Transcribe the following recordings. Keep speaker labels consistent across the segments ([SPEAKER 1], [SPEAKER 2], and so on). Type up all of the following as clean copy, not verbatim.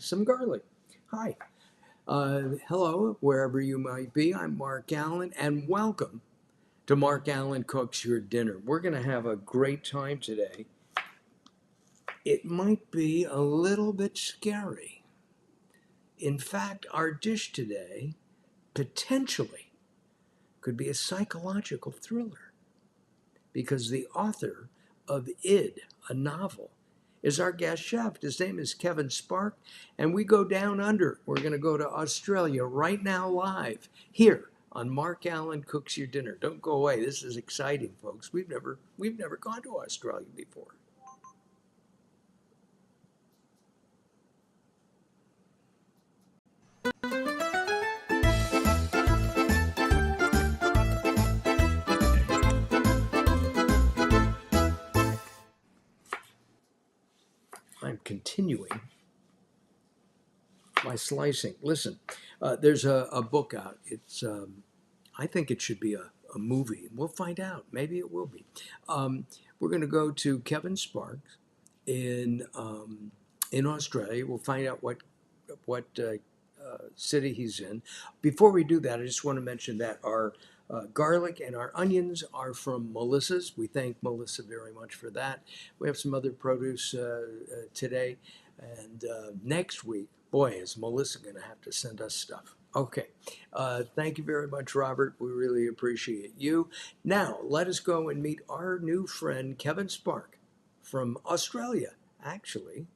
[SPEAKER 1] some garlic. Hi. Hello, wherever you might be. I'm Mark Allen, and welcome to Mark Allen Cooks Your Dinner. We're going to have a great time today. It might be a little bit scary. In fact, our dish today potentially could be a psychological thriller because the author of Id, a novel, is our guest chef. His name is Kevin Spark, and we go down under. We're going to go to Australia right now, live here on Mark Allen Cooks Your Dinner. Don't go away. This is exciting, folks. We've never gone to Australia before. I'm continuing my slicing. Listen, there's a book out. I think it should be a movie. We'll find out. Maybe it will be. We're going to go to Kevin Sparks in Australia. We'll find out what city he's in. Before we do that, I just want to mention that our garlic and our onions are from Melissa's. We thank Melissa very much for that. We have some other produce today, and next week, boy, is Melissa going to have to send us stuff. Okay. Thank you very much, Robert. We really appreciate you. Now, let us go and meet our new friend, Kevin Spark from Australia, actually.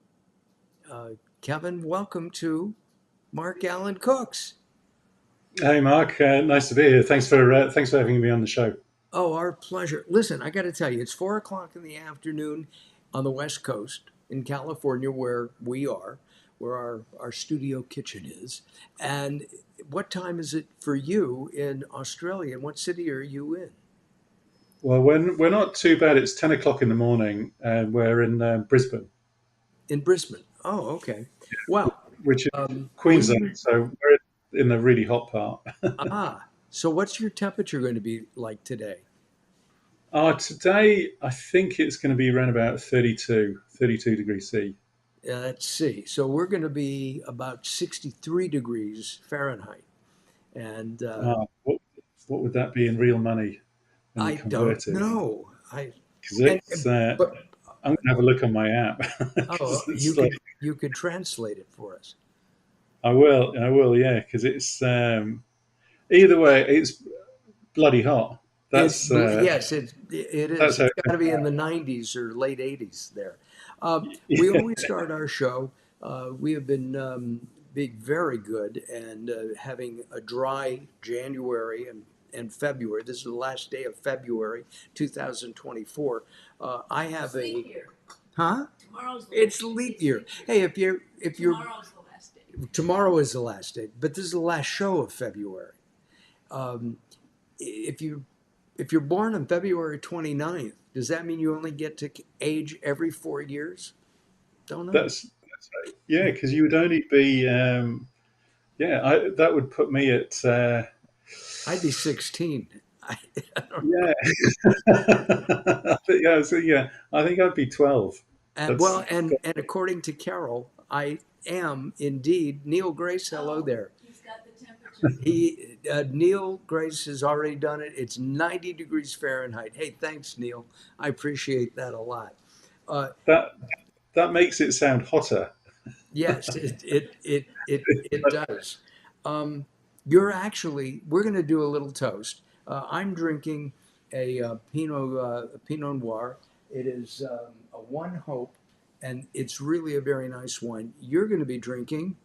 [SPEAKER 1] Kevin, welcome to Mark Allen Cooks.
[SPEAKER 2] Hey, Mark. Nice to be here. Thanks for having me on the show.
[SPEAKER 1] Oh, our pleasure. Listen, I got to tell you, it's 4 o'clock in the afternoon on the West Coast in California, where we are, where our studio kitchen is. And what time is it for you in Australia? And what city are you in?
[SPEAKER 2] Well, we're not too bad. It's 10 o'clock in the morning, and we're in Brisbane,
[SPEAKER 1] In Brisbane. Oh, okay. Well,
[SPEAKER 2] which is
[SPEAKER 1] we
[SPEAKER 2] Queensland. So we're in the really hot part.
[SPEAKER 1] so what's your temperature going to be like today?
[SPEAKER 2] Today, I think it's going to be around about 32 degrees C.
[SPEAKER 1] Let's see. So we're going to be about 63 degrees Fahrenheit. And
[SPEAKER 2] What would that be in real money when you
[SPEAKER 1] I don't
[SPEAKER 2] convert it?
[SPEAKER 1] know. I
[SPEAKER 2] Because
[SPEAKER 1] and but
[SPEAKER 2] I'm going to have a look on my app.
[SPEAKER 1] oh,
[SPEAKER 2] 'Cause it's like,
[SPEAKER 1] you could translate it for us.
[SPEAKER 2] I will, yeah, because it's either way, it's bloody hot.
[SPEAKER 1] It's
[SPEAKER 2] That's
[SPEAKER 1] yes, it is.
[SPEAKER 2] that's how.
[SPEAKER 1] It's got to be in the 90s or late 80s there. We
[SPEAKER 2] Yeah.
[SPEAKER 1] always start our show. We have been being very good and having a dry January and February. This is the last day of February 2024. I have
[SPEAKER 3] Leap
[SPEAKER 1] a
[SPEAKER 3] year.
[SPEAKER 1] huh?
[SPEAKER 3] Tomorrow's the
[SPEAKER 1] It's
[SPEAKER 3] last
[SPEAKER 1] leap
[SPEAKER 3] day.
[SPEAKER 1] year. Hey, if you're
[SPEAKER 3] Tomorrow's the last day.
[SPEAKER 1] tomorrow is the last day, but this is the last show of February. Um, if you if you're born on February 29th, does that mean you only get to age every 4 years? Don't know.
[SPEAKER 2] That's right. Yeah, because you would only be. That would put me at.
[SPEAKER 1] I'd be 16. I don't know.
[SPEAKER 2] Yeah. Yeah. I think I'd be 12.
[SPEAKER 1] And
[SPEAKER 2] That's
[SPEAKER 1] well, and according to Carol, I am indeed Neil Grace. Hello
[SPEAKER 3] Oh,
[SPEAKER 1] there.
[SPEAKER 3] he's got the temperature.
[SPEAKER 1] Neil Grace has already done it. It's 90 degrees Fahrenheit. Hey, thanks, Neil. I appreciate that a lot. Uh,
[SPEAKER 2] that that makes it sound hotter.
[SPEAKER 1] yes, it does. Um, we're going to do a little toast. I'm drinking a Pinot Noir. It is a One Hope, and it's really a very nice wine. You're going to be drinking.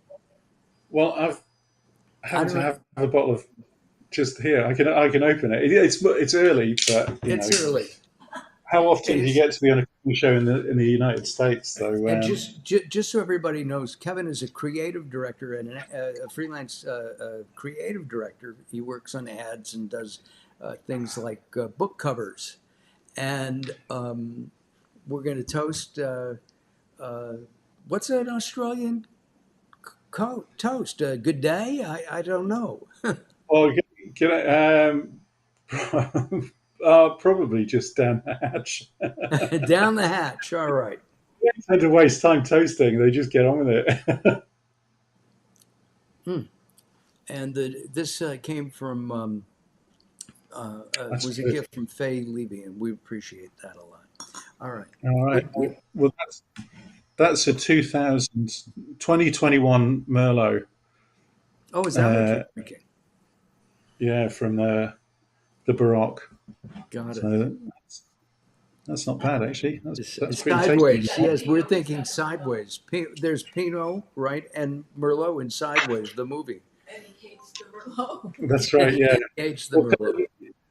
[SPEAKER 2] Well, I've
[SPEAKER 1] I
[SPEAKER 2] happened
[SPEAKER 1] don't
[SPEAKER 2] to
[SPEAKER 1] know.
[SPEAKER 2] have a bottle of just here. I can open it. It's early, but
[SPEAKER 1] It's early,
[SPEAKER 2] how often
[SPEAKER 1] and
[SPEAKER 2] do you
[SPEAKER 1] it's
[SPEAKER 2] get to be on a cooking show in the United States? So
[SPEAKER 1] and just so everybody knows, Kevin is a creative director and a freelance creative director. He works on ads and does things like book covers. And we're going to toast. Uh, what's an Australian toast? Good day? I don't know.
[SPEAKER 2] well, can probably just down the hatch.
[SPEAKER 1] Down the hatch. All right.
[SPEAKER 2] They tend to waste time toasting. They just get on with it.
[SPEAKER 1] And this came from
[SPEAKER 2] That's
[SPEAKER 1] was a
[SPEAKER 2] good.
[SPEAKER 1] gift from Faye Levy, and we appreciate that a lot. All right.
[SPEAKER 2] All
[SPEAKER 1] It,
[SPEAKER 2] right.
[SPEAKER 1] it,
[SPEAKER 2] Well, that's a 2021 Merlot.
[SPEAKER 1] oh, is that what you're
[SPEAKER 2] Uh,
[SPEAKER 1] drinking?
[SPEAKER 2] yeah, from the Baroque.
[SPEAKER 1] Got it.
[SPEAKER 2] So that's not bad actually. That's
[SPEAKER 1] It's
[SPEAKER 2] pretty tasty.
[SPEAKER 1] sideways. Yes, we're thinking sideways. There's Pinot, right, and Merlot in Sideways, the movie.
[SPEAKER 3] And he hates the Merlot.
[SPEAKER 2] That's right. Yeah.
[SPEAKER 1] It aged the
[SPEAKER 2] Well,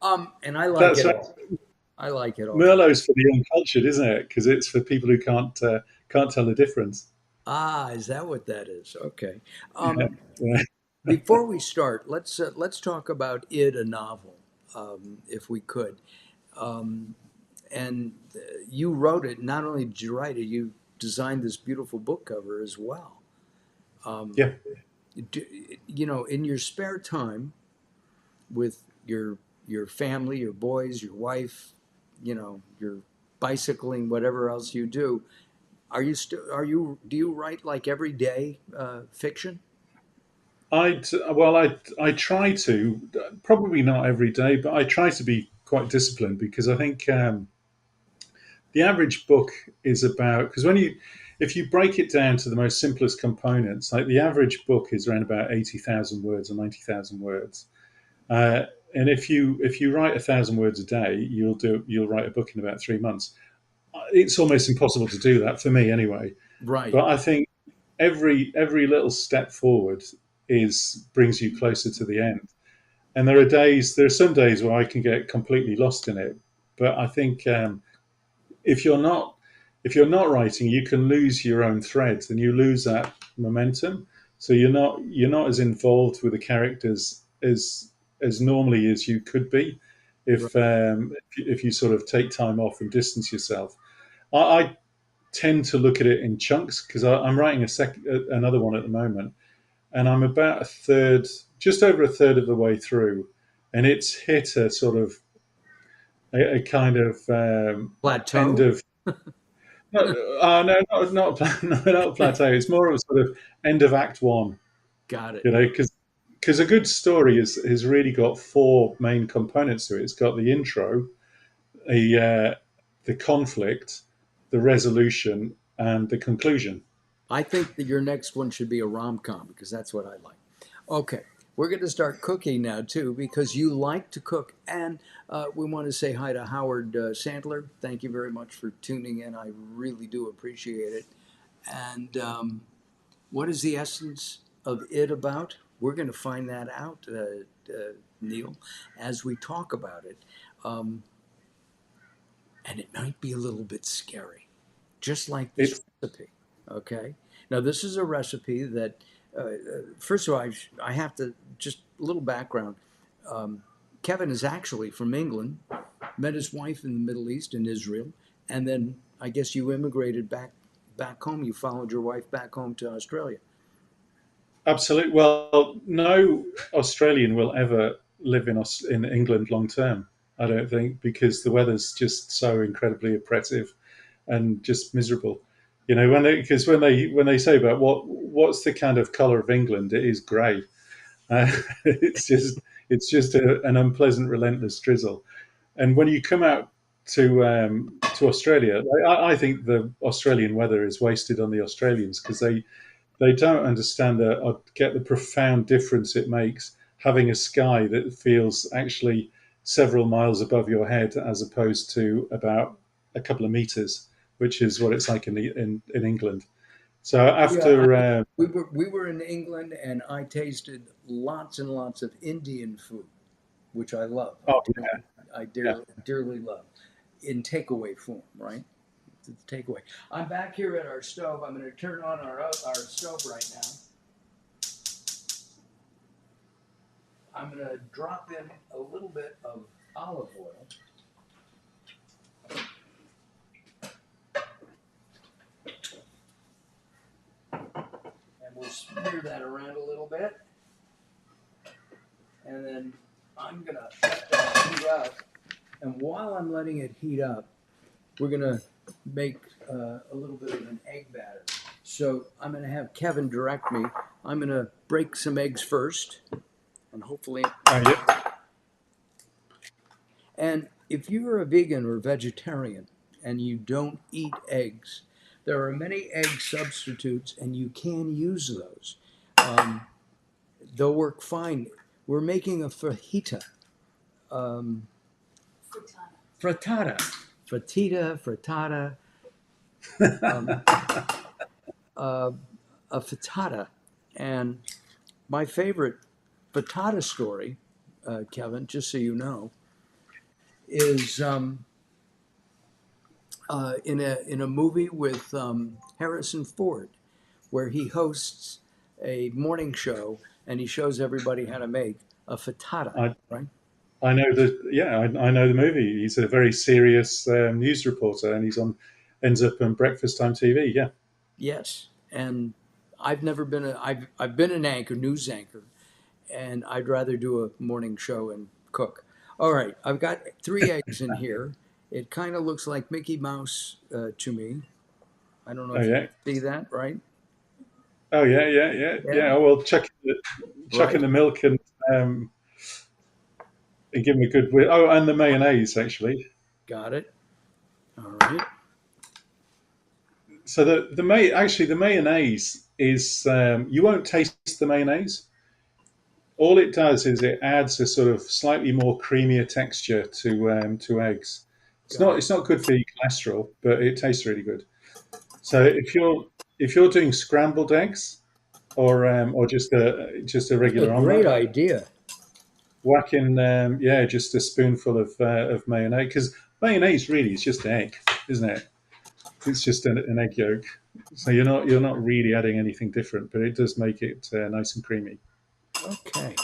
[SPEAKER 1] Merlot. And I like
[SPEAKER 2] that's
[SPEAKER 1] it
[SPEAKER 2] right.
[SPEAKER 1] all. I like it all.
[SPEAKER 2] Merlot's for the uncultured, isn't it? Because it's for people who can't tell the difference.
[SPEAKER 1] Ah, is that what that is? Okay.
[SPEAKER 2] Yeah.
[SPEAKER 1] Um,
[SPEAKER 2] Yeah.
[SPEAKER 1] before we start, let's talk about it, a novel, if we could. Um, and you wrote it. Not only did you write it, you designed this beautiful book cover as well. Um,
[SPEAKER 2] Yeah.
[SPEAKER 1] do, in your spare time with your family, your boys, your wife, your bicycling, whatever else you do, do you write like every day fiction?
[SPEAKER 2] I try to, probably not every day, but I try to be quite disciplined because I think the average book is about, because if you break it down to the most simplest components, like the average book is around about 80,000 words or 90,000 words. Uh, and if you write 1,000 words a day, you'll write a book in about 3 months. It's almost impossible to do that for me anyway.
[SPEAKER 1] Right,
[SPEAKER 2] But I think every little step forward is brings you closer to the end. And there are some days where I can get completely lost in it. But I think if you're not if you're not writing, you can lose your own threads and you lose that momentum. So you're not as involved with the characters as normally as you could be
[SPEAKER 1] right.
[SPEAKER 2] if you sort of take time off and distance yourself. I tend to look at it in chunks because I'm writing another one at the moment, and I'm about a third, just over a third of the way through, and it's hit a sort of a kind of end
[SPEAKER 1] Plateau.
[SPEAKER 2] of no, no, not plateau. It's more of a sort of end of Act One,
[SPEAKER 1] Got it.
[SPEAKER 2] because a good story has really got four main components to it. It's got the intro, the the conflict, the resolution, and the conclusion.
[SPEAKER 1] I think that your next one should be a rom com because that's what I like. Okay, we're going to start cooking now too because you like to cook, and we want to say hi to Howard Sandler. Thank you very much for tuning in. I really do appreciate it. And what is the essence of it about? We're going to find that out, Neil, as we talk about it. Um, and it might be a little bit scary, just like this
[SPEAKER 2] It's
[SPEAKER 1] recipe. Okay. Now, this is a recipe that, first of all, I have to just a little background. Um, Kevin is actually from England, met his wife in the Middle East in Israel, and then I guess you immigrated back home. You followed your wife back home to Australia.
[SPEAKER 2] absolutely. Well, no Australian will ever live in England long term. I don't think because the weather's just so incredibly oppressive and just miserable. When they say about what's the kind of color of England, it is grey. It's just an unpleasant, relentless drizzle. And when you come out to Australia, I think the Australian weather is wasted on the Australians because they don't understand or get the profound difference it makes having a sky that feels actually several miles above your head as opposed to about a couple of meters, which is what it's like in England. So
[SPEAKER 1] Yeah,
[SPEAKER 2] after
[SPEAKER 1] we were in England, and I tasted lots and lots of Indian food, which I love.
[SPEAKER 2] oh
[SPEAKER 1] I
[SPEAKER 2] yeah,
[SPEAKER 1] dearly love in takeaway form, right? It's takeaway. I'm back here at our stove. I'm going to turn on our stove right now. I'm going to drop in a little bit of olive oil, and we'll smear that around a little bit, and then I'm going to let that heat up. And while I'm letting it heat up, we're going to make a little bit of an egg batter. So I'm going to have Kevin direct me I'm going to break some eggs first, and hopefully.
[SPEAKER 2] Yeah.
[SPEAKER 1] And if you're a vegan or vegetarian and you don't eat eggs, there are many egg substitutes, and you can use those. Um, they'll work fine. We're making a fajita, um,
[SPEAKER 3] Frittata.
[SPEAKER 1] frittata, frittata, um, uh, a frittata. And my favorite frittata story, Kevin, just so you know, is in a movie with Harrison Ford, where he hosts a morning show and he shows everybody how to make a frittata.
[SPEAKER 2] I
[SPEAKER 1] Right?
[SPEAKER 2] I know I know the movie. He's a very serious news reporter, and ends up on breakfast time TV. Yeah.
[SPEAKER 1] Yes. And I've never been a I've been an anchor, news anchor, and I'd rather do a morning show and cook. All right, I've got 3 eggs in here. It kind of looks like Mickey Mouse to me. I don't know
[SPEAKER 2] Oh
[SPEAKER 1] if you
[SPEAKER 2] yeah.
[SPEAKER 1] see that, right?
[SPEAKER 2] Oh yeah, yeah, yeah,
[SPEAKER 1] Yeah.
[SPEAKER 2] yeah. Oh, well, chuck in
[SPEAKER 1] Right.
[SPEAKER 2] the milk um, and give them a good. Oh, and the mayonnaise actually.
[SPEAKER 1] Got it. All right.
[SPEAKER 2] So the mayonnaise is you won't taste the mayonnaise. All it does is it adds a sort of slightly more creamier texture to eggs.
[SPEAKER 1] Got it.
[SPEAKER 2] It's not good for your cholesterol, but it tastes really good. So if you're doing scrambled eggs or just a
[SPEAKER 1] That's a
[SPEAKER 2] regular
[SPEAKER 1] great
[SPEAKER 2] omelette,
[SPEAKER 1] idea.
[SPEAKER 2] whack in just a spoonful of mayonnaise because mayonnaise really is just egg, isn't it? It's just an egg yolk. So you're not really adding anything different, but it does make it nice and creamy.
[SPEAKER 1] Okay.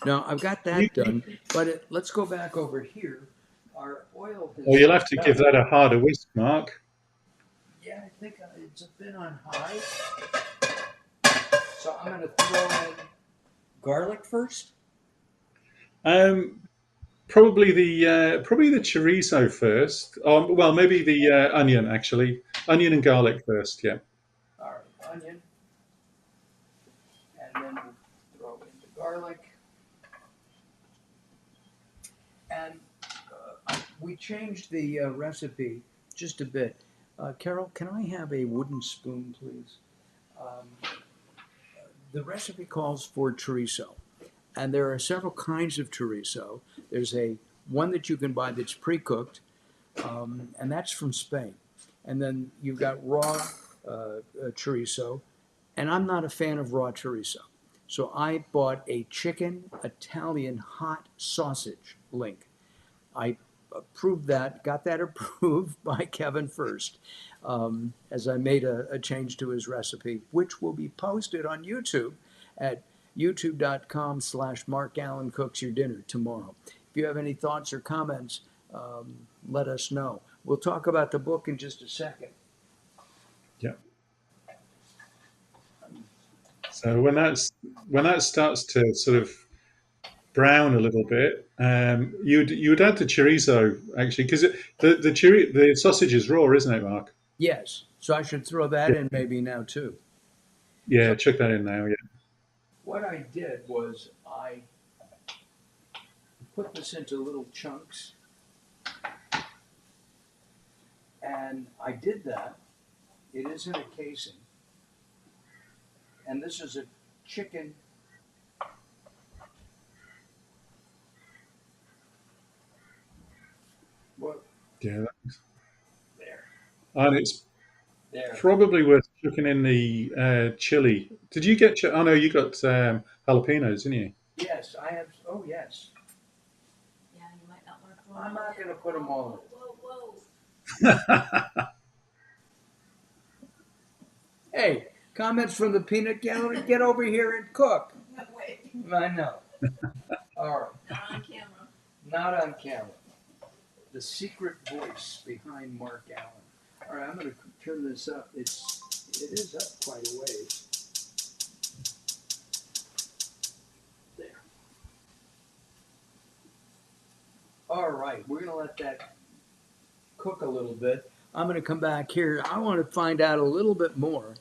[SPEAKER 1] Now I've got
[SPEAKER 2] You,
[SPEAKER 1] that done, but let's go back over here. Our oil
[SPEAKER 2] or
[SPEAKER 1] has
[SPEAKER 2] you'll have to give
[SPEAKER 1] melted.
[SPEAKER 2] that a harder whisk, Mark.
[SPEAKER 1] Yeah, I think it's a bit on high. So I'm going to throw in garlic first.
[SPEAKER 2] Um, probably the chorizo first. Well, maybe the onion actually. Onion and garlic first. Yeah.
[SPEAKER 1] All right, onion, and then we'll throw in the garlic. And we changed the recipe just a bit. Carol, can I have a wooden spoon, please? Um, the recipe calls for chorizo, and there are several kinds of chorizo. There's a one that you can buy that's pre-cooked, and that's from Spain. And then you've got raw chorizo, and I'm not a fan of raw chorizo. So I bought a chicken Italian hot sausage link. I approved that, got that approved by Kevin first, as I made a change to his recipe, which will be posted on YouTube at youtube.com/Mark Allen Cooks Your Dinner tomorrow. If you have any thoughts or comments, let us know. We'll talk about the book in just a second.
[SPEAKER 2] Yeah. So when that starts to sort of brown a little bit, you would add the chorizo actually because the sausage is raw, isn't it, Mark?
[SPEAKER 1] Yes, so I should throw that
[SPEAKER 2] Yeah.
[SPEAKER 1] in maybe now too.
[SPEAKER 2] Yeah.
[SPEAKER 1] So
[SPEAKER 2] Chuck that in now. Yeah.
[SPEAKER 1] what I did was I put this into little chunks, and I did that. It is in a casing, and this is a chicken. What?
[SPEAKER 2] Yeah.
[SPEAKER 1] There,
[SPEAKER 2] And it's
[SPEAKER 1] there.
[SPEAKER 2] probably worth chucking in the chili. Did you get? Oh no, you got jalapenos, didn't you?
[SPEAKER 1] Yes, I have. Oh yes,
[SPEAKER 3] Yeah, you might not want to throw
[SPEAKER 1] I'm
[SPEAKER 3] them all
[SPEAKER 1] not
[SPEAKER 3] in.
[SPEAKER 1] going to put them all in.
[SPEAKER 3] Whoa, whoa, whoa.
[SPEAKER 1] Hey, comments from the peanut gallery. Get over here and cook.
[SPEAKER 3] No, wait.
[SPEAKER 1] I know. All right,
[SPEAKER 3] Not on camera.
[SPEAKER 1] not on camera. The secret voice behind Mark Allen. All right, I'm going to turn this up. It is up quite a ways. There. All right, we're going to let that cook a little bit. I'm going to come back here. I want to find out a little bit more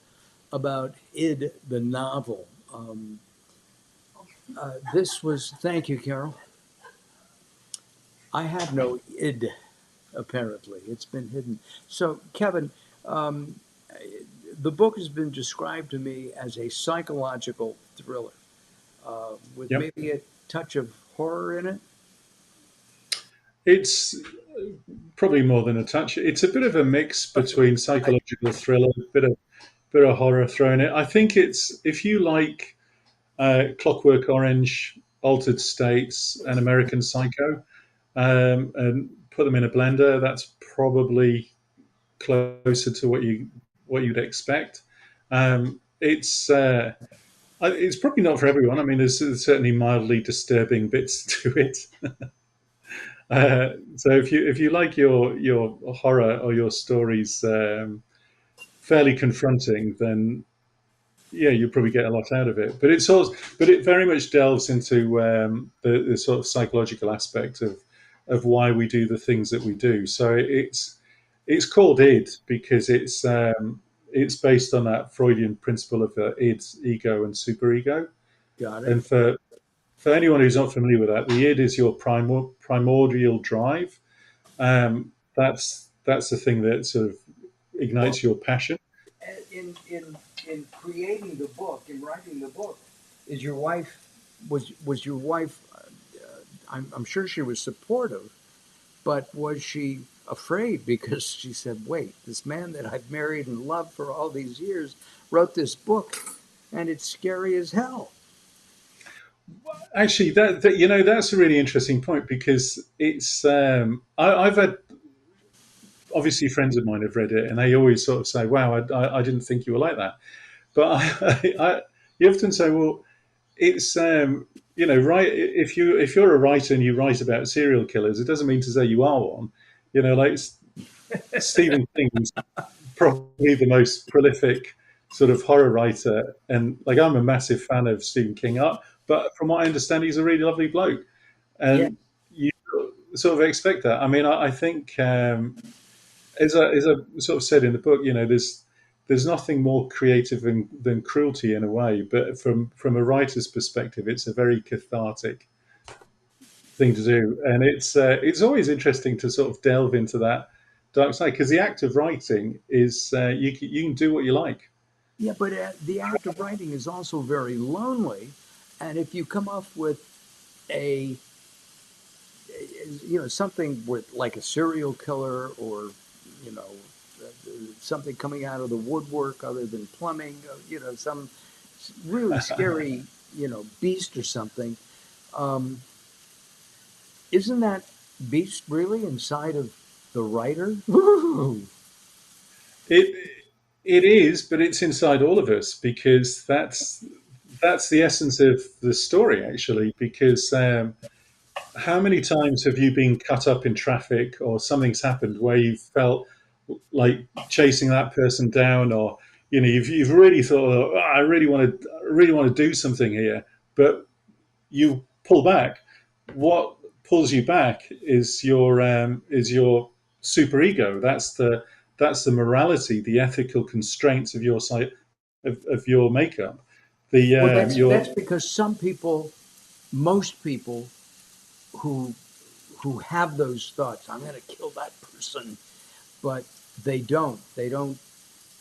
[SPEAKER 1] about Id the novel Um, this was, thank you, Carol. I have no id, apparently. It's been hidden. So, Kevin, um, the book has been described to me as a psychological thriller with
[SPEAKER 2] Yep.
[SPEAKER 1] maybe a touch of horror in it.
[SPEAKER 2] It's probably more than a touch. It's a bit of a mix between
[SPEAKER 1] I
[SPEAKER 2] psychological thriller, bit of horror thrown in. I think it's if you like Clockwork Orange, Altered States, and American Psycho, and put them in a blender, that's probably closer to what you'd expect. It's probably not for everyone. I mean, there's certainly mildly disturbing bits to it. So if you like your horror or your stories fairly confronting, then yeah, you probably get a lot out of it. But it very much delves into the sort of psychological aspect of why we do the things that we do. So it's called id because it's based on that Freudian principle of id, ego, and superego.
[SPEAKER 1] got it.
[SPEAKER 2] And for anyone who's not familiar with that, the id is your primordial drive. That's the thing that sort of
[SPEAKER 1] Well,
[SPEAKER 2] ignites your passion.
[SPEAKER 1] in creating the book, in writing the book, is your wife was your wife? I'm sure she was supportive, but was she afraid because she said, "Wait, this man that I've married and loved for all these years wrote this book, and it's scary as hell."
[SPEAKER 2] Actually, that's a really interesting point because I've had obviously friends of mine have read it and they always sort of say, "Wow, I didn't think you were like that." But you often say, "Well, it's right. If you're a writer and you write about serial killers, it doesn't mean to say you are one. Like Stephen King's probably the most prolific sort of horror writer, and like I'm a massive fan of Stephen King. But from what I understand, he's a really lovely bloke,
[SPEAKER 1] Yeah,
[SPEAKER 2] and you sort of expect that. I mean, I think as I sort of said in the book, there's nothing more creative than cruelty in a way, but from a writer's perspective, it's a very cathartic thing to do, and it's always interesting to sort of delve into that dark side because the act of writing is you can do what you like.
[SPEAKER 1] yeah, but the act of writing is also very lonely, and if you come up with a something with like a serial killer or you know something coming out of the woodwork other than plumbing, some really scary beast or something. um, isn't that beast really inside of the writer? Woo!
[SPEAKER 2] It it is, but it's inside all of us because that's the essence of the story actually. Because how many times have you been cut up in traffic or something's happened where you felt like chasing that person down, or you've really thought, oh, I really want to do something here, but you pull back. What pulls you back is your superego. That's the morality, the ethical constraints of your site of your makeup. The
[SPEAKER 1] Well, that's
[SPEAKER 2] your
[SPEAKER 1] because some people, most people who have those thoughts, I'm going to kill that person, but they don't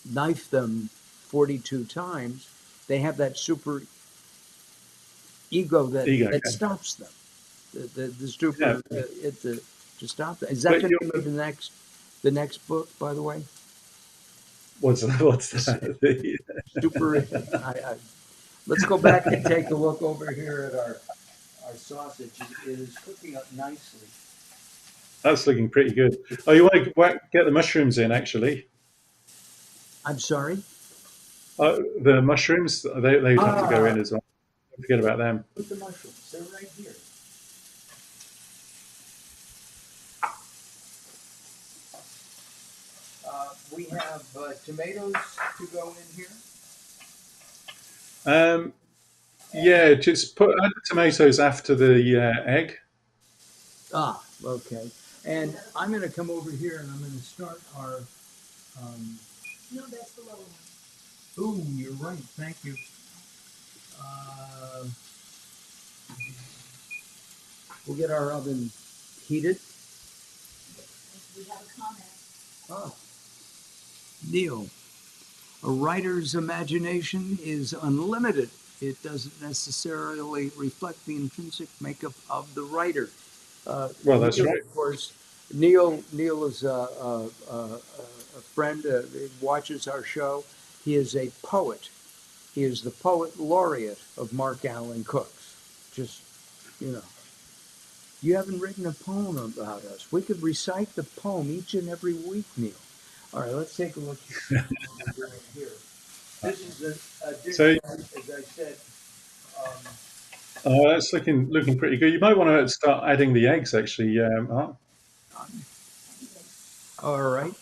[SPEAKER 1] knife them 42 times. They have that super ego that
[SPEAKER 2] ego.
[SPEAKER 1] stops them. The
[SPEAKER 2] Yeah,
[SPEAKER 1] super to stop that. Is that
[SPEAKER 2] but
[SPEAKER 1] the
[SPEAKER 2] you
[SPEAKER 1] name of the next book, by the way?
[SPEAKER 2] what's
[SPEAKER 1] S-
[SPEAKER 2] that?
[SPEAKER 1] Super. Let's go back and take a look over here at our sausage. It is cooking up nicely.
[SPEAKER 2] That's looking pretty good. Oh, you want to get the mushrooms in actually?
[SPEAKER 1] I'm sorry.
[SPEAKER 2] The mushrooms they'd have to go
[SPEAKER 1] Ah,
[SPEAKER 2] in as well. Don't forget about them.
[SPEAKER 1] put the mushrooms. They're right here. We have tomatoes to go in here.
[SPEAKER 2] Um, yeah, just add the tomatoes after the egg.
[SPEAKER 1] Ah, okay. And I'm going to come over here and I'm going to start our. Um,
[SPEAKER 3] No, that's the little one.
[SPEAKER 1] ooh, you're right. Thank you. We'll get our oven heated.
[SPEAKER 3] We have a comment.
[SPEAKER 1] Oh, Neil, a writer's imagination is unlimited. It doesn't necessarily reflect the intrinsic makeup of the writer.
[SPEAKER 2] Well, that's
[SPEAKER 1] Neil,
[SPEAKER 2] right.
[SPEAKER 1] of course, Neil is a friend. He watches our show. He is a poet. He is the poet laureate of Mark Allen Cooks. Just you know, you haven't written a poem about us. We could recite the poem each and every week, Neil. All right, let's take a look what we're doing here. This is a dish,
[SPEAKER 2] So
[SPEAKER 1] as I said. Um,
[SPEAKER 2] that's looking pretty good. You might want to start adding the eggs, actually. Mark.
[SPEAKER 1] all right.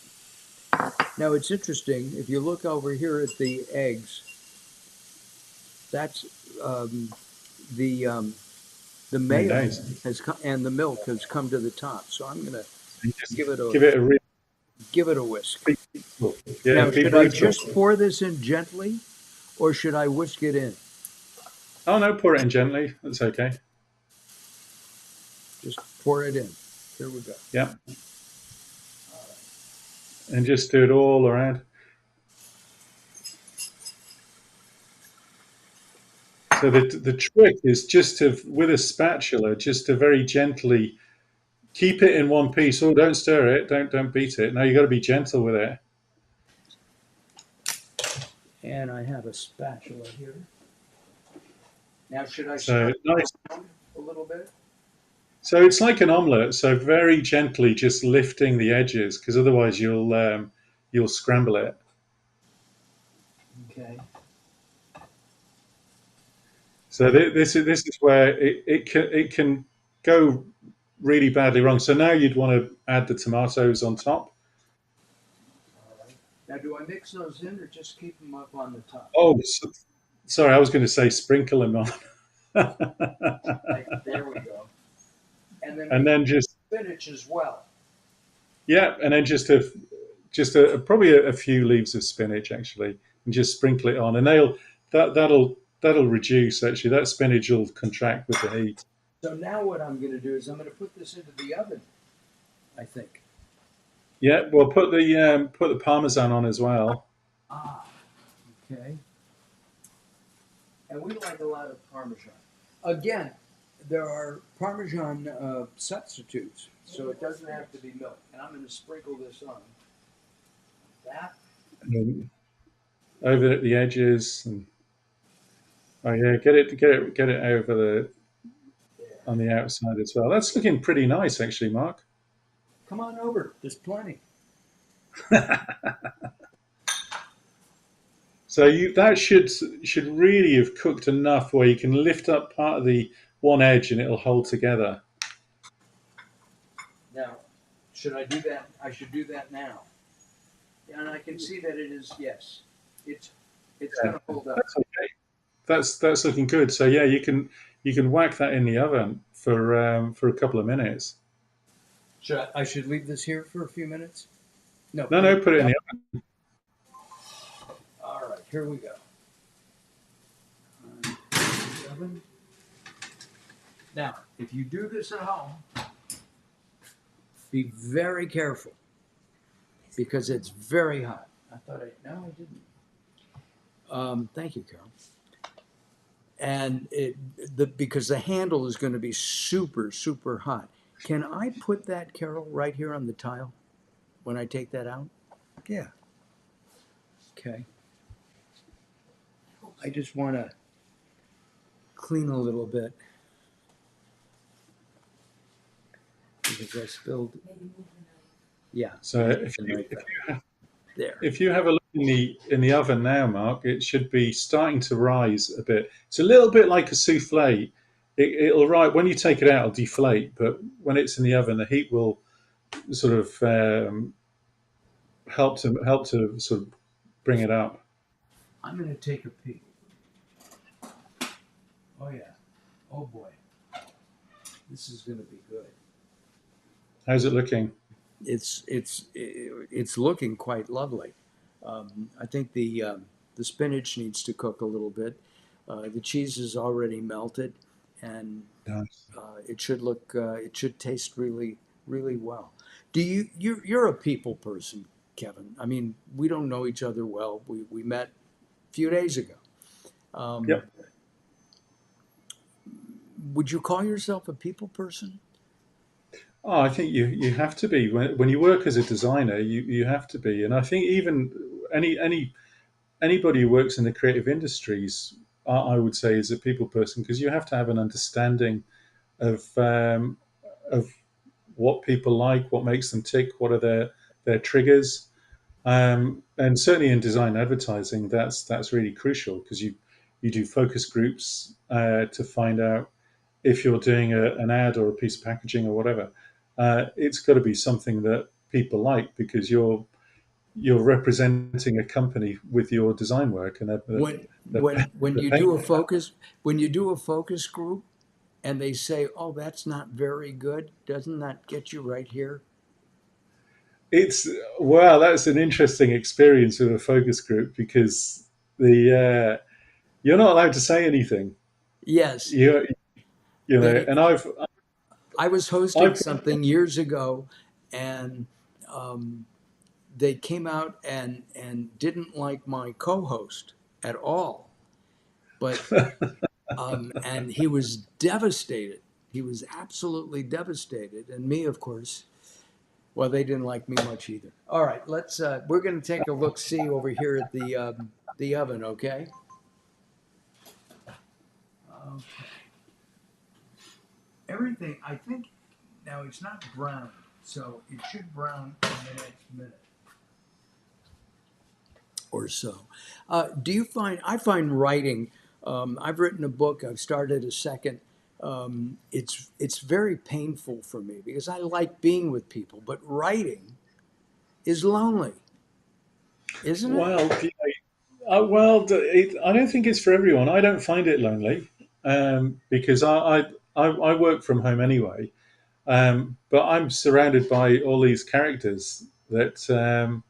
[SPEAKER 1] Now it's interesting. If you look over here at the eggs, that's the the
[SPEAKER 2] Happy
[SPEAKER 1] mayo
[SPEAKER 2] days.
[SPEAKER 1] has come, and the milk has come to the top. So I'm gonna
[SPEAKER 2] So you just
[SPEAKER 1] give it a
[SPEAKER 2] give it a real
[SPEAKER 1] whisk.
[SPEAKER 2] be, yeah,
[SPEAKER 1] Now,
[SPEAKER 2] be
[SPEAKER 1] should I
[SPEAKER 2] brutal.
[SPEAKER 1] just pour this in gently, or should I whisk it in?
[SPEAKER 2] Oh no, pour it in gently. That's okay.
[SPEAKER 1] Just pour it in. Here we go.
[SPEAKER 2] Yeah, and just do it all around. So the trick is just to, with a spatula, just to very gently keep it in one piece. Oh, don't stir it. Don't beat it. No, you got to be gentle with it.
[SPEAKER 1] And I have a spatula here. Now, should I
[SPEAKER 2] So
[SPEAKER 1] stir
[SPEAKER 2] nice.
[SPEAKER 1] it around a little bit?
[SPEAKER 2] So it's like an omelette. So very gently, just lifting the edges, because otherwise you'll scramble it.
[SPEAKER 1] Okay.
[SPEAKER 2] So this is where it can go really badly wrong. So now you'd want to add the tomatoes on top.
[SPEAKER 1] All right. Now, do I mix those in or just keep them up on the top?
[SPEAKER 2] Oh, sorry, I was going to say sprinkle them on.
[SPEAKER 1] There we go. And then we
[SPEAKER 2] And then just
[SPEAKER 1] spinach as well.
[SPEAKER 2] yeah, and then just probably a few leaves of spinach actually, and just sprinkle it on, and that'll reduce actually. That spinach will contract with the heat.
[SPEAKER 1] So now what I'm going to do is I'm going to put this into the oven, I think.
[SPEAKER 2] Yeah, well put the parmesan on as well.
[SPEAKER 1] Ah, okay. And we like a lot of Parmesan. Again, there are Parmesan substitutes, so it doesn't have to be milk. And I'm going to sprinkle this on. That.
[SPEAKER 2] And then over at the edges, and oh yeah, get it over the
[SPEAKER 1] There.
[SPEAKER 2] on the outside as well. That's looking pretty nice actually, Mark.
[SPEAKER 1] Come on over. There's plenty.
[SPEAKER 2] So that should really have cooked enough where you can lift up part of the one edge and it'll hold together.
[SPEAKER 1] Now, should I do that? I should do that now. And I can see that it is, yes. It's
[SPEAKER 2] Yeah,
[SPEAKER 1] going to hold up.
[SPEAKER 2] that's okay. That's looking good. So yeah, you can whack that in the oven for a couple of minutes.
[SPEAKER 1] I should leave this here for a few minutes? No.
[SPEAKER 2] No, put it in the oven.
[SPEAKER 1] All right, here we go. Oven. Now, if you do this at home, be very careful because it's very hot. No, I didn't. Thank you, Carol. And because the handle is going to be super, super hot. Can I put that, Carol, right here on the tile when I take that out? Yeah. Okay. I just want to clean a little bit because I spilled. Yeah.
[SPEAKER 2] So
[SPEAKER 1] There.
[SPEAKER 2] if you have a look in the oven now, Mark, it should be starting to rise a bit. It's a little bit like a souffle. It'll rise when you take it out, it'll deflate, but when it's in the oven, the heat will sort of help to sort of bring it up.
[SPEAKER 1] I'm going to take a peek. Oh yeah. Oh boy. This is going to be good.
[SPEAKER 2] How's it looking?
[SPEAKER 1] It's looking quite lovely. I think the spinach needs to cook a little bit. The cheese is already melted, and
[SPEAKER 2] Nice.
[SPEAKER 1] it should look, it should taste really, really well. Do you're a people person, Kevin? I mean, we don't know each other well. We met a few days ago. Um,
[SPEAKER 2] Yep.
[SPEAKER 1] would you call yourself a people person?
[SPEAKER 2] Oh, I think you have to be when you work as a designer. You have to be, and I think even anybody who works in the creative industries, I would say, is a people person because you have to have an understanding of what people like, what makes them tick, what are their triggers, and certainly in design advertising, that's really crucial because you do focus groups to find out if you're doing an ad or a piece of packaging or whatever. It's got to be something that people like because you're representing a company with your design work and
[SPEAKER 1] When
[SPEAKER 2] they're,
[SPEAKER 1] when
[SPEAKER 2] they're
[SPEAKER 1] you
[SPEAKER 2] paying.
[SPEAKER 1] do a focus when you do a focus group and they say, "Oh, that's not very good," doesn't that get you right here?
[SPEAKER 2] It's wow, that's an interesting experience with a focus group because the you're not allowed to say anything.
[SPEAKER 1] Yes,
[SPEAKER 2] You you know,
[SPEAKER 1] they.
[SPEAKER 2] and
[SPEAKER 1] I was hosting
[SPEAKER 2] I've
[SPEAKER 1] something years ago, and um, they came out and didn't like my co-host at all. But and he was devastated. He was absolutely devastated, and me, of course. Well, they didn't like me much either. All right, let's. We're going to take a look see over here at the oven. Okay. Everything. I think now it's not brown, so it should brown in the next minute or so. Do you find? I find writing. I've written a book. I've started a second. It's very painful for me because I like being with people, but writing is lonely, isn't it?
[SPEAKER 2] well, well, I don't think it's for everyone. I don't find it lonely because I work from home anyway. But I'm surrounded by all these characters that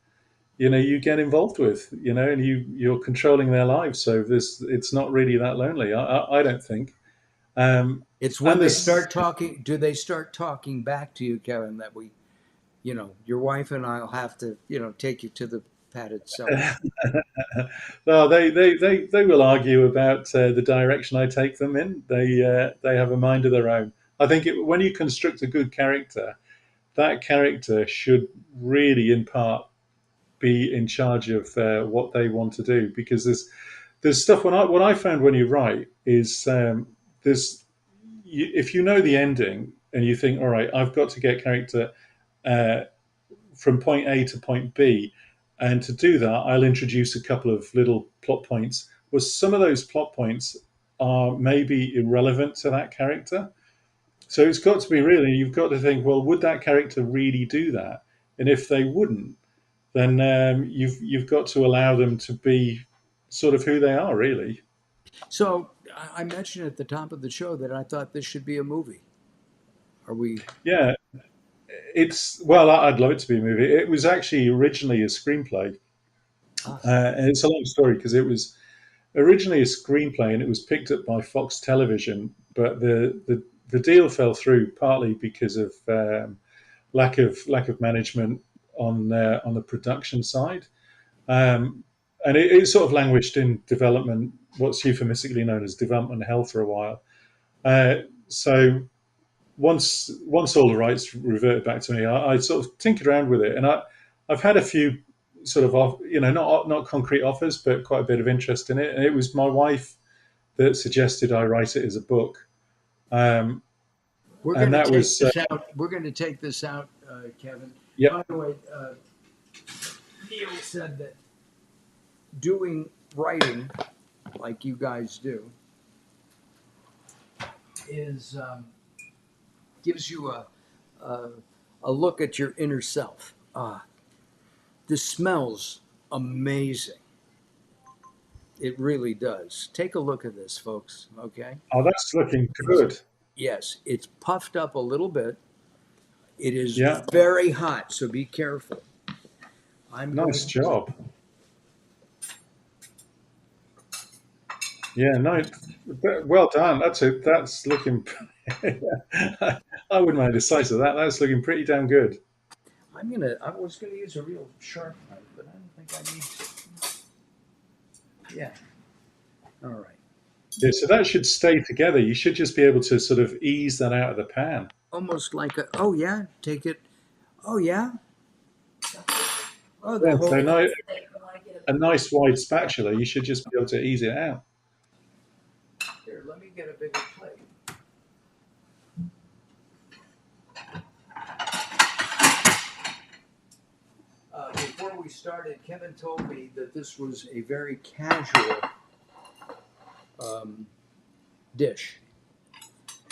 [SPEAKER 2] you get involved with, and you're controlling their lives. So it's not really that lonely. I don't think.
[SPEAKER 1] It's when
[SPEAKER 2] And
[SPEAKER 1] they
[SPEAKER 2] there's
[SPEAKER 1] start talking. Do they start talking back to you, Kevin? That your wife and I'll have to, take you to the padded cellar.
[SPEAKER 2] well, they will argue about the direction I take them in. They have a mind of their own. I think when you construct a good character, that character should really, in part, be in charge of what they want to do because there's stuff what I found when you write is there's if you know the ending and you think, all right, I've got to get character uh, from point A to point B, and to do that, I'll introduce a couple of little plot points. Well, some of those plot points are maybe irrelevant to that character, so it's got to be really. You've got to think, well, would that character really do that? And if they wouldn't, then you've got to allow them to be sort of who they are, really.
[SPEAKER 1] So I mentioned at the top of the show that I thought this should be a movie. Are we?
[SPEAKER 2] Yeah, it's well, I'd love it to be a movie. It was actually originally a screenplay,
[SPEAKER 1] Ah,
[SPEAKER 2] and it's a long story because it was originally a screenplay and it was picked up by Fox Television, but the deal fell through partly because of lack of management on the production side. Um, and it sort of languished in development, what's euphemistically known as development hell for a while. So once all the rights reverted back to me, I sort of tinkered around with it, and I've had a few sort of not concrete offers, but quite a bit of interest in it. And it was my wife that suggested I write it as a book, um,
[SPEAKER 1] we're going
[SPEAKER 2] and
[SPEAKER 1] to
[SPEAKER 2] that
[SPEAKER 1] take
[SPEAKER 2] was
[SPEAKER 1] this out. We're going to take this out, Kevin.
[SPEAKER 2] yep.
[SPEAKER 1] By the way, Neil said that doing writing like you guys do is gives you a a look at your inner self. This smells amazing. It really does. Take a look at this, folks. Okay.
[SPEAKER 2] Oh, that's looking
[SPEAKER 1] It's,
[SPEAKER 2] good.
[SPEAKER 1] yes, it's puffed up a little bit. It is
[SPEAKER 2] Yeah,
[SPEAKER 1] very hot, so be careful. I'm
[SPEAKER 2] nice
[SPEAKER 1] going to.
[SPEAKER 2] job. Yeah, no, well done. That's it. That's looking. I wouldn't mind a slice of that. That's looking pretty damn good.
[SPEAKER 1] I was gonna use a real sharp knife, but I don't think I need to. Yeah. All right.
[SPEAKER 2] Yeah, so that should stay together. You should just be able to sort of ease that out of the pan.
[SPEAKER 1] Almost like a. Oh yeah. Take it. Oh yeah. Oh, the
[SPEAKER 2] Yeah, so
[SPEAKER 1] whole.
[SPEAKER 2] no,
[SPEAKER 3] Like, you wanna get
[SPEAKER 2] a nice wide spatula, you should just be able to ease it out.
[SPEAKER 1] Here, let me get a bigger plate. Before we started, Kevin told me that this was a very casual um, dish,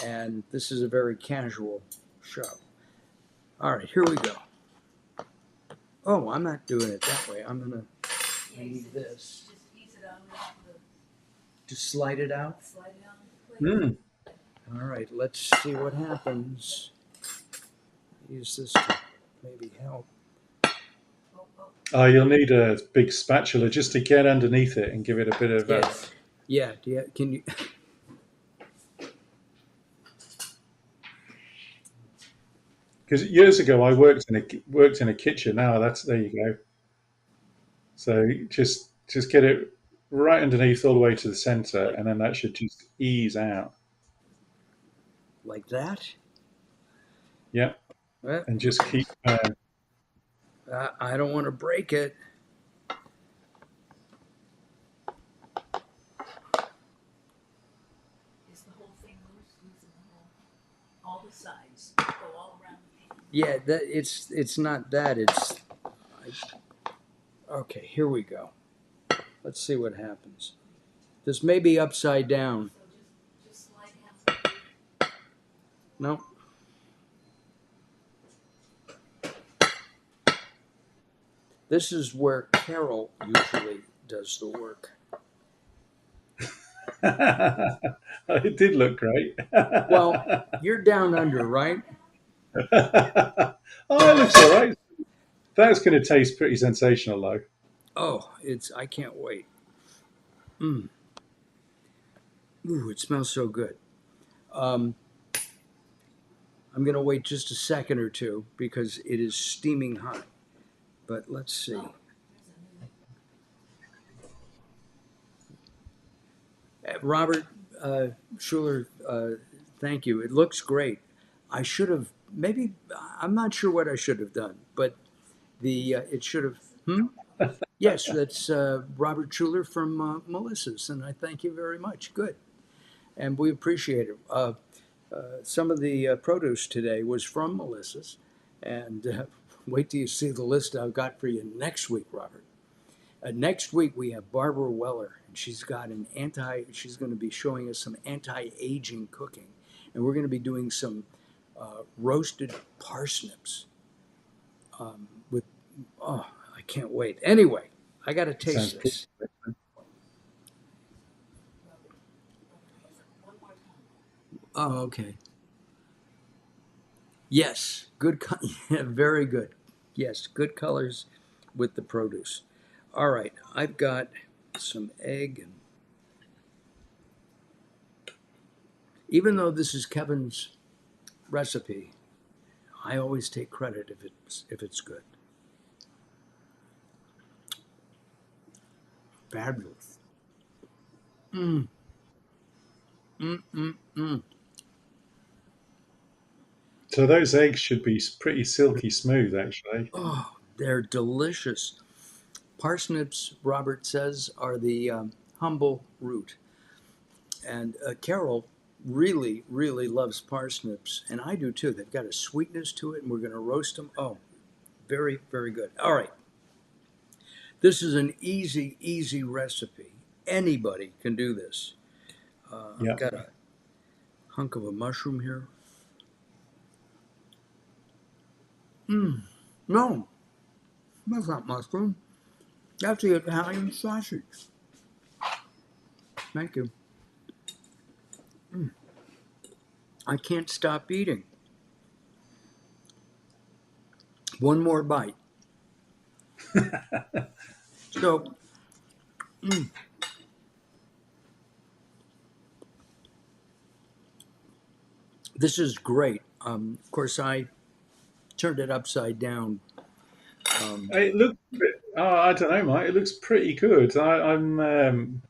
[SPEAKER 1] and this is a very casual show. All right, here we go. Oh, I'm not doing it that way. I'm gonna I need this.
[SPEAKER 3] just ease it out off
[SPEAKER 1] Just slide it out.
[SPEAKER 3] the slide down the plate.
[SPEAKER 2] Mm.
[SPEAKER 1] All right, let's see what happens. Use this to maybe help.
[SPEAKER 3] Oh, oh.
[SPEAKER 2] Oh, you'll need a big spatula just to get underneath it and give it a bit of a.
[SPEAKER 1] Yes. Yeah. Yeah. Can you?
[SPEAKER 2] Because years ago I worked in a kitchen. Now that's there you go. So just get it right underneath all the way to the center,
[SPEAKER 1] Like
[SPEAKER 2] and then that should just ease out.
[SPEAKER 1] like that?
[SPEAKER 2] Yeah,
[SPEAKER 1] Well,
[SPEAKER 2] and just keep.
[SPEAKER 1] I don't want to break it.
[SPEAKER 3] Is the whole thing loose? Loosen the whole, all the sides, go all around the pan.
[SPEAKER 1] Yeah, that it's not that. Okay. Here we go. Let's see what happens. This may be upside down.
[SPEAKER 3] So just slide half.
[SPEAKER 1] No. This is where Carol usually does the work.
[SPEAKER 2] It did look great.
[SPEAKER 1] Well, you're down under, right?
[SPEAKER 2] Oh, it looks all right. That's going to taste pretty sensational, though.
[SPEAKER 1] Oh, I can't wait. Mm. Ooh, it smells so good. Um, I'm going to wait just a second or two because it is steaming hot. But let's see.
[SPEAKER 3] Oh,
[SPEAKER 1] Robert Schuler, thank you. It looks great. I should have maybe. I'm not sure what I should have done, but it should have. Hmm? Yes, that's Robert Schuler from Melissa's, and I thank you very much. Good, and we appreciate it. Some of the produce today was from Melissa's, and wait till you see the list I've got for you next week, Robert. Next week we have Barbara Weller, and she's got an anti. She's going to be showing us some anti-aging cooking, and we're going to be doing some roasted parsnips with. Oh, I can't wait. Anyway, I got to
[SPEAKER 2] Sounds
[SPEAKER 1] taste
[SPEAKER 2] pretty.
[SPEAKER 1] this.
[SPEAKER 3] one more time.
[SPEAKER 1] Oh, okay. Yes, good. Yeah, very good. Yes, good colors with the produce. All right, I've got some egg, and even though this is Kevin's recipe, I always take credit if it's good. Fabulous. Mm, mm, mm, mm.
[SPEAKER 2] So those eggs should be pretty silky smooth, actually.
[SPEAKER 1] Oh, they're delicious. Parsnips, Robert says, are the humble root, and Carol really, really loves parsnips, and I do too. They've got a sweetness to it, and we're going to roast them. Oh, very, very good. All right, this is an easy, easy recipe. Anybody can do this. I've
[SPEAKER 2] Yeah.
[SPEAKER 1] got a hunk of a mushroom here. No, that's not mushroom. That's the Italian sausage. Thank you. I can't stop eating. One more bite. So, This is great. Of course, I turned it upside down. Um,
[SPEAKER 2] It looked. I don't know, Mike. It looks pretty good. I'm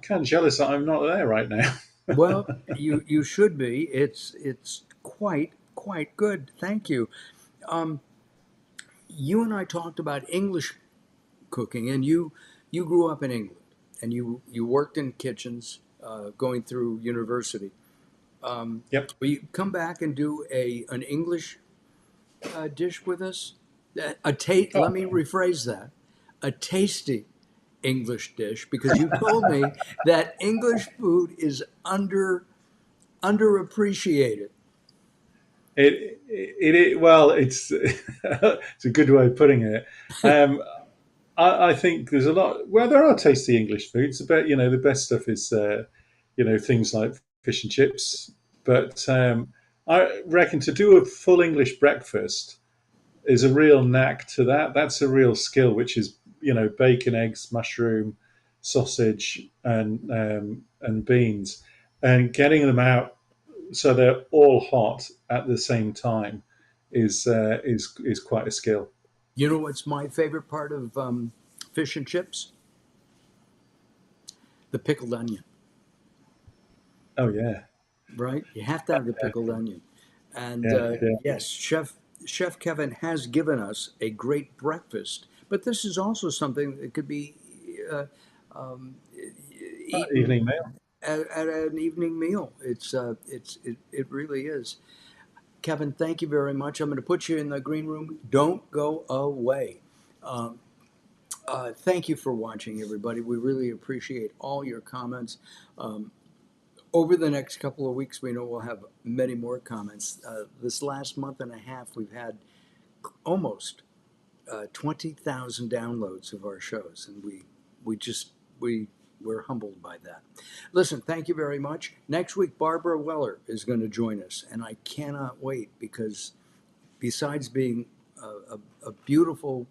[SPEAKER 2] kind of jealous that I'm not there right now.
[SPEAKER 1] well, you should be. It's quite good. Thank you. Um, you and I talked about English cooking, and you grew up in England, and you worked in kitchens, going through university.
[SPEAKER 2] Yep.
[SPEAKER 1] Will you come back and do a an English dish with us? Let me
[SPEAKER 2] Oh,
[SPEAKER 1] rephrase that. A tasty English dish, because you told me that English food is underappreciated.
[SPEAKER 2] well, it's it's a good way of putting it. Um, I think there's a lot. Well, there are tasty English foods. But the best stuff is things like fish and chips. But I reckon to do a full English breakfast is a real knack to that. That's a real skill, which is bacon, eggs, mushroom, sausage, and beans, and getting them out so they're all hot at the same time is quite a skill.
[SPEAKER 1] You know what's my favorite part of fish and chips? The pickled onion.
[SPEAKER 2] Oh yeah,
[SPEAKER 1] Right? You have to have the pickled onion. And
[SPEAKER 2] yeah, yeah.
[SPEAKER 1] yes, Chef Kevin has given us a great breakfast, but this is also something that could be uh, um, eaten
[SPEAKER 2] Evening meal.
[SPEAKER 1] at an evening meal. It really is. Kevin, thank you very much. I'm going to put you in the green room. Don't go away. Um, thank you for watching, everybody. We really appreciate all your comments. Um, Over the next couple of weeks, we know we'll have many more comments. This last month and a half, we've had almost 20,000 downloads of our shows, and we just we're humbled by that. Listen, thank you very much. Next week, Barbara Weller is going to join us, and I cannot wait, because besides being a beautiful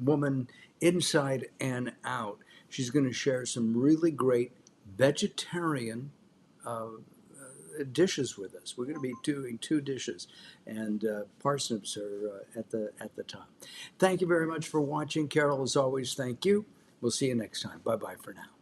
[SPEAKER 1] woman inside and out, she's going to share some really great vegetarian uh, dishes with us. We're going to be doing two dishes, and parsnips are at the top. Thank you very much for watching, Carol. As always, thank you. We'll see you next time. Bye bye for now.